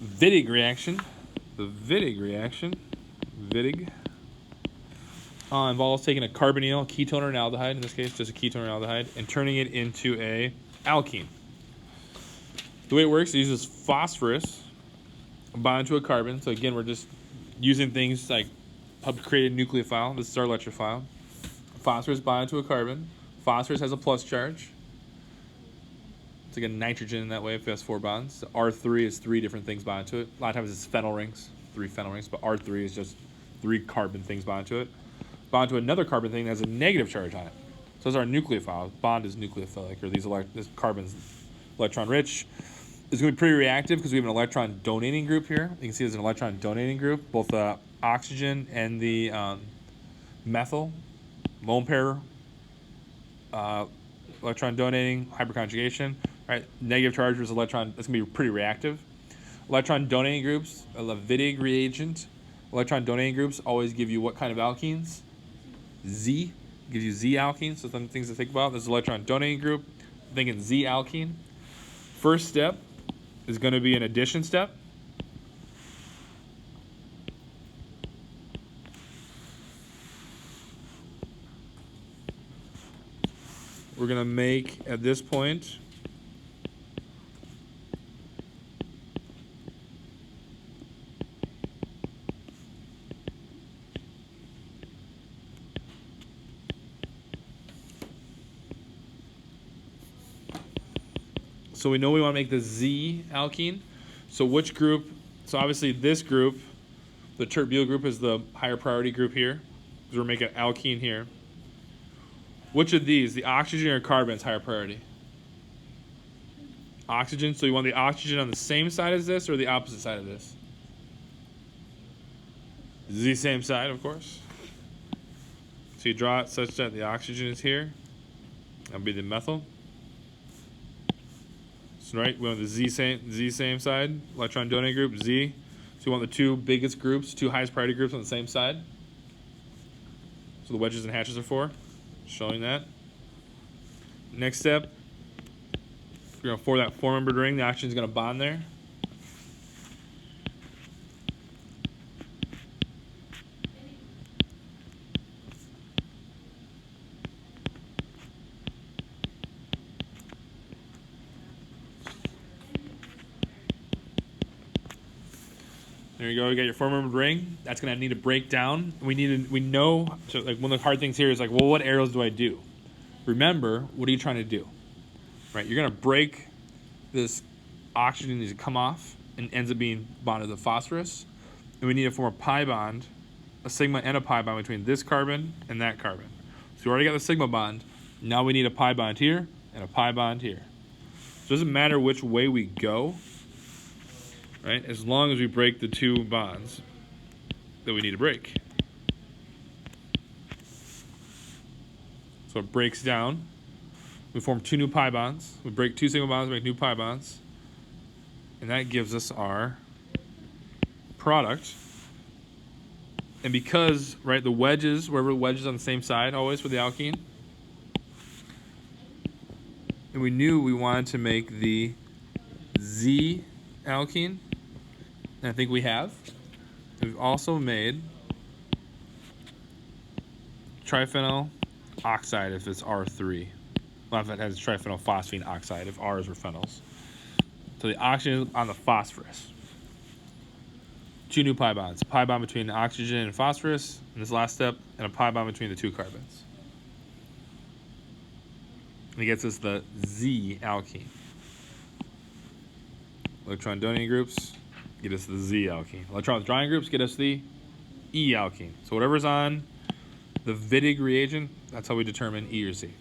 Wittig reaction. The Wittig reaction, Wittig, involves taking a carbonyl, ketone or an aldehyde, in this case just a ketone or aldehyde, and turning it into a alkene. The way it works, it uses phosphorus bound to a carbon. So again, we're just using things like how to create a nucleophile. This is our electrophile. Phosphorus bound to a carbon. Phosphorus has a plus charge. It's like a nitrogen in that way if it has 4 bonds. So R3 is 3 different things bound to it. A lot of times it's phenyl rings, 3 phenyl rings, but R3 is just 3 carbon things bound to it. Bound to another carbon thing that has a negative charge on it. So as our nucleophile, bond is nucleophilic, or this carbon's electron rich. It's going to be pretty reactive because we have an electron donating group here. You can see there's an electron donating group, both the oxygen and the methyl, lone pair, electron donating, hyperconjugation. Right, negative charge versus electron, that's going to be pretty reactive. Electron donating groups, a Wittig reagent. Electron donating groups always give you what kind of alkenes? Z, gives you Z alkenes, so some things to think about. This is electron donating group, I'm thinking Z alkene. First step is going to be an addition step. We're going to make, at this point, so we know we want to make the Z alkene. So which group? So obviously this group, the tert-butyl group, is the higher priority group here, because we're making alkene here. Which of these, the oxygen or carbon, is higher priority? Oxygen. So you want the oxygen on the same side as this or the opposite side of this? The same side, of course. So you draw it such that the oxygen is here. That'll be the methyl. So right, we want the Z same side, electron donating group, Z. So you want the 2 biggest groups, 2 highest priority groups on the same side. So the wedges and hatches are for, showing that. Next step, we're going to form that 4-membered ring. The oxygen is going to bond there. There you go. You got your 4-membered ring. That's going to need to break down. We know. So like one of the hard things here is like, well, what arrows do I do? Remember, what are you trying to do? Right. You're going to break this oxygen needs to come off and ends up being bonded to phosphorus, and we need to form a pi bond, a sigma and a pi bond between this carbon and that carbon. So we already got the sigma bond. Now we need a pi bond here and a pi bond here. So it doesn't matter which way we go. Right, as long as we break the 2 bonds that we need to break. So it breaks down. We form 2 new pi bonds. We break 2 sigma bonds, make new pi bonds. And that gives us our product. And because, right, the wedges, wherever the wedge is on the same side always for the alkene. And we knew we wanted to make the Z alkene. And I think we have. We've also made triphenyl oxide if it's R3. Well, if it has triphenyl phosphine oxide if R's were phenols. So the oxygen on the phosphorus. 2 new pi bonds. A pi bond between the oxygen and phosphorus in this last step, and a pi bond between the 2 carbons. And it gets us the Z alkene. Electron donating groups get us the Z alkene. Electron withdrawing groups get us the E alkene. So whatever's on the Wittig reagent, that's how we determine E or Z.